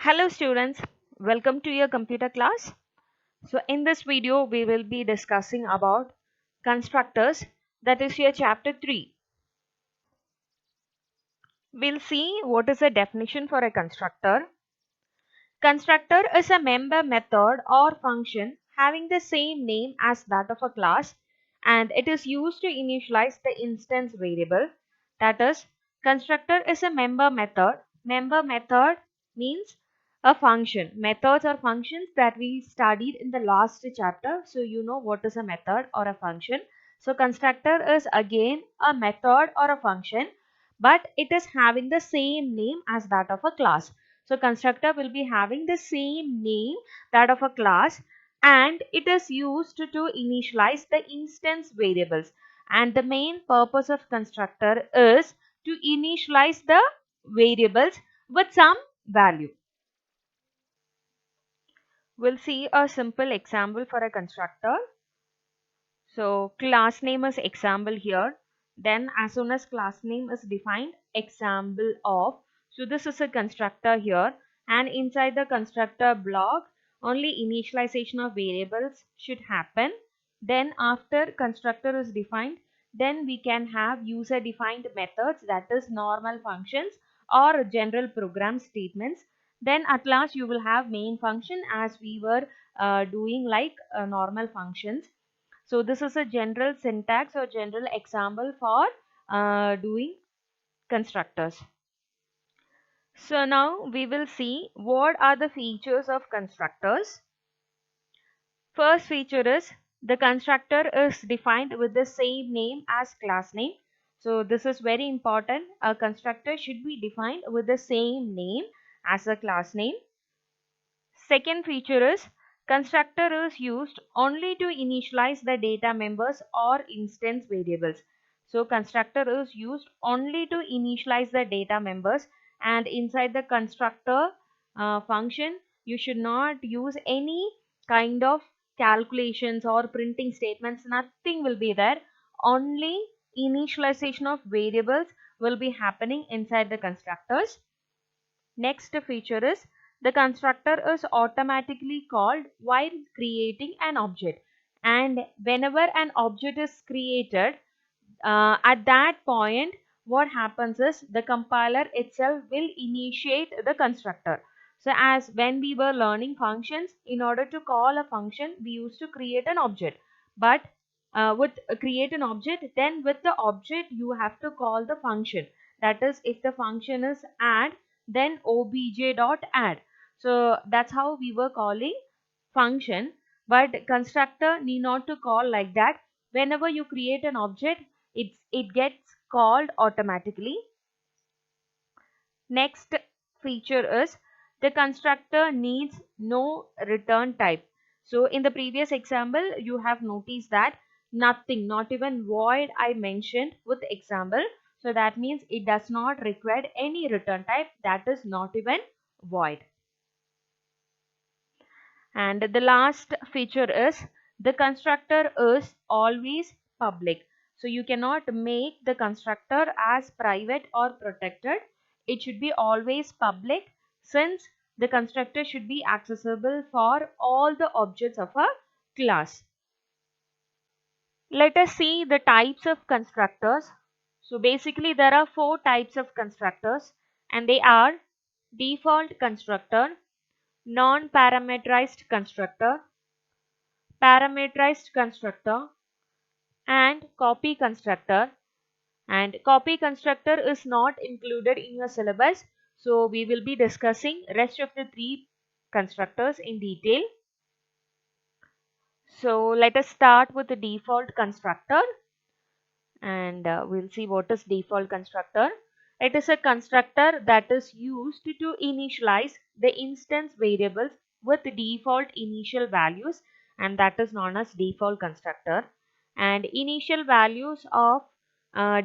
Hello students, welcome to your computer class. So in this video we will be discussing about constructors, that is your chapter 3. We'll see what is the definition for a constructor. Constructor is a member method or function having the same name as that of a class, and it is used to initialize the instance variable. That is, constructor is a member method. Member method means a function. Methods are functions that we studied in the last chapter. So you know what is a method or a function. So constructor is again a method or a function, but it is having the same name as that of a class. So constructor will be having the same name that of a class, and it is used to initialize the instance variables. And the main purpose of constructor is to initialize the variables with some value. We'll see a simple example for a constructor. So class name is example here. Then as soon as class name is defined, example of. So this is a constructor here, and inside the constructor block only initialization of variables should happen. Then after constructor is defined, then we can have user defined methods, that is normal functions or general program statements. Then at last you will have main function as we were doing like normal functions. So this is a general syntax or general example for doing constructors. So now we will see what are the features of constructors. First feature is the constructor is defined with the same name as class name. So this is very important. A constructor should be defined with the same name as a class name. Second feature is constructor is used only to initialize the data members or instance variables. So constructor is used only to initialize the data members, and inside the constructor function you should not use any kind of calculations or printing statements. Nothing will be there. Only initialization of variables will be happening inside the constructors. Next feature is the constructor is automatically called while creating an object, and whenever an object is created, at that point what happens is the compiler itself will initiate the constructor. So as when we were learning functions, in order to call a function we used to create an object, but with create an object, then with the object you have to call the function. That is, if the function is add, then obj.add. So that's how we were calling function, but constructor need not to call like that. Whenever you create an object, it gets called automatically. Next feature is the constructor needs no return type. So in the previous example you have noticed that nothing, not even void I mentioned with example. So that means it does not require any return type, that is not even void. And the last feature is the constructor is always public. So you cannot make the constructor as private or protected. It should be always public, since the constructor should be accessible for all the objects of a class. Let us see the types of constructors. So basically there are 4 types of constructors, and they are default constructor, non-parameterized constructor, parameterized constructor, and copy constructor. And copy constructor is not included in your syllabus, so we will be discussing rest of the 3 constructors in detail. So let us start with the default constructor, and we'll see what is default constructor. It is a constructor that is used to initialize the instance variables with default initial values, and that is known as default constructor. And initial values of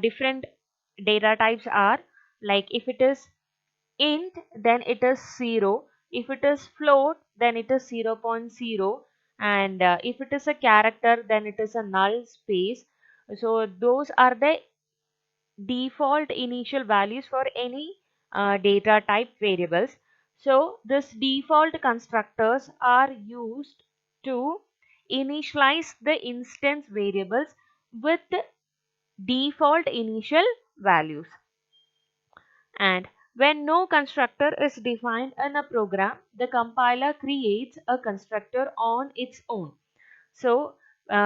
different data types are, like if it is int then it is 0, if it is float then it is 0, 0.0, and if it is a character then it is a null space. So those are the default initial values for any data type variables. So this default constructors are used to initialize the instance variables with default initial values. And when no constructor is defined in a program, the compiler creates a constructor on its own. So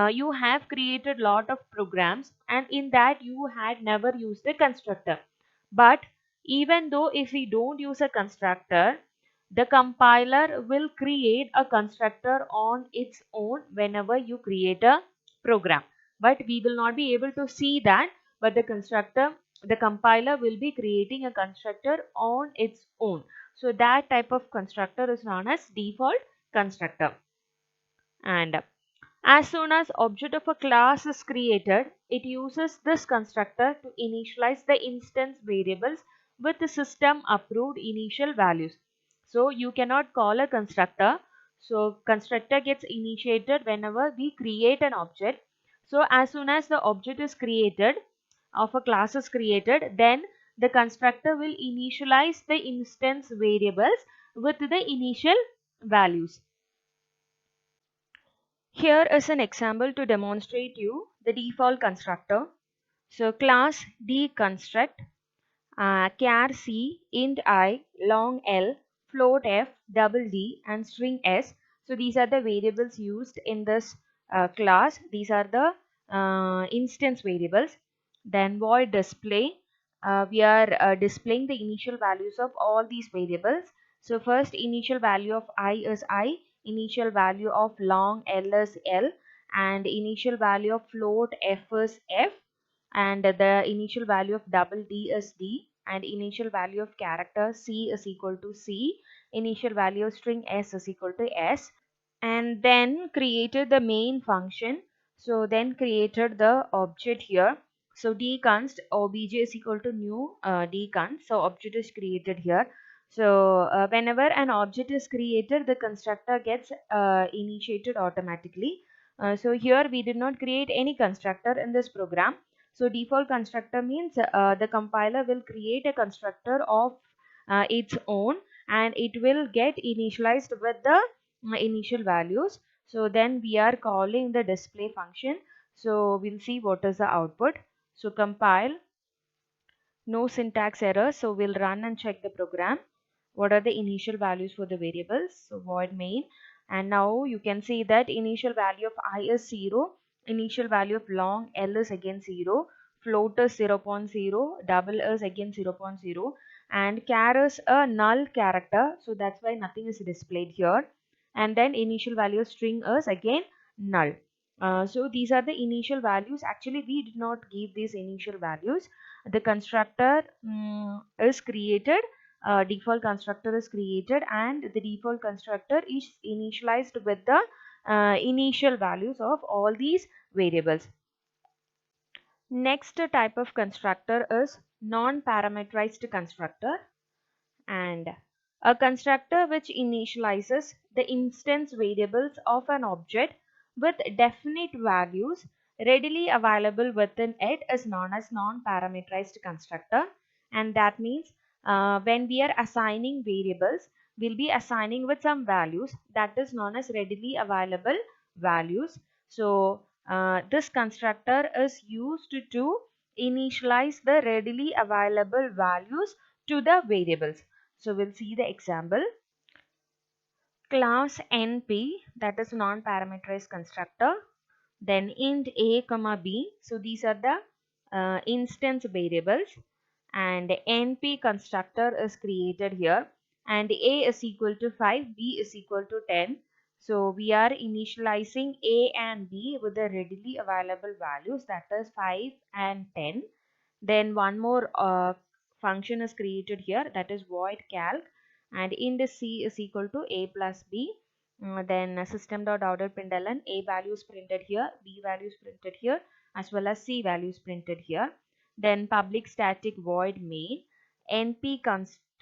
you have created lot of programs, and in that you had never used a constructor. But even though if we don't use a constructor, the compiler will create a constructor on its own whenever you create a program. But we will not be able to see that, but the compiler will be creating a constructor on its own. So that type of constructor is known as default constructor. And as soon as object of a class is created, it uses this constructor to initialize the instance variables with the system approved initial values. So you cannot call a constructor. So constructor gets initiated whenever we create an object. So as soon as the object is created, of a class is created, then the constructor will initialize the instance variables with the initial values. Here is an example to demonstrate you the default constructor. So class deconstruct char c, int I, long L, float f, double d and string s. So these are the variables used in this class. These are the instance variables. Then void display. We are displaying the initial values of all these variables. So first initial value of I is I, initial value of long L is L, and initial value of float f is f, and the initial value of double D is D, and initial value of character C is equal to C, initial value of string S is equal to S, and then created the main function. So then created the object here. So dconst obj is equal to new dconst. So object is created here. So whenever an object is created, the constructor gets initiated automatically. So here we did not create any constructor in this program. So default constructor means the compiler will create a constructor of its own, and it will get initialized with the initial values. So then we are calling the display function. So we'll see what is the output. So compile, no syntax error. So we'll run and check the program. What are the initial values for the variables? So void main, and now you can see that initial value of I is 0, initial value of long L is again 0, float is 0 0.0, double is again 0 0.0, and char is a null character, so that's why nothing is displayed here. And then initial value of string is again null. So these are the initial values. Actually we did not give these initial values. The constructor is created, default constructor is created, and the default constructor is initialized with the initial values of all these variables. Next type of constructor is non-parameterized constructor, and a constructor which initializes the instance variables of an object with definite values readily available within it is known as non-parameterized constructor. And that means when we are assigning variables, we'll be assigning with some values that is known as readily available values. So this constructor is used to initialize the readily available values to the variables. So we'll see the example. Class NP, that is non-parameterized constructor. Then int a comma b. So these are the instance variables, and NP constructor is created here, and a is equal to 5, b is equal to 10. So we are initializing a and b with the readily available values, that is 5 and 10. Then one more function is created here, that is void calc, and int c is equal to a plus b. Then system.out.println, a values printed here, b values printed here, as well as c values printed here. Then public static void main, np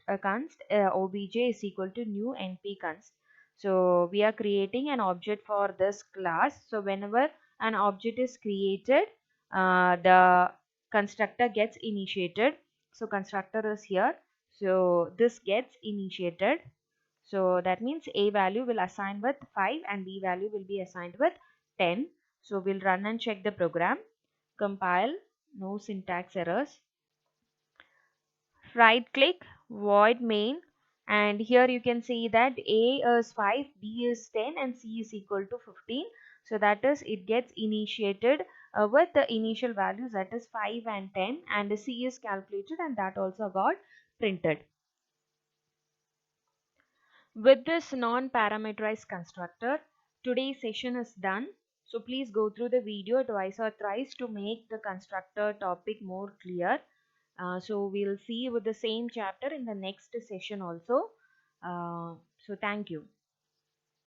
obj is equal to new np const. So we are creating an object for this class. So whenever an object is created, the constructor gets initiated. So constructor is here, so this gets initiated. So that means A value will assign with 5 and B value will be assigned with 10. So we'll run and check the program. Compile, no syntax errors. Right click, void main, and here you can see that A is 5, B is 10 and C is equal to 15. So that is, it gets initiated with the initial values, that is 5 and 10, and the C is calculated and that also got printed. With this non-parameterized constructor, today's session is done. So please go through the video twice or thrice to make the constructor topic more clear. So we'll see with the same chapter in the next session also. So thank you.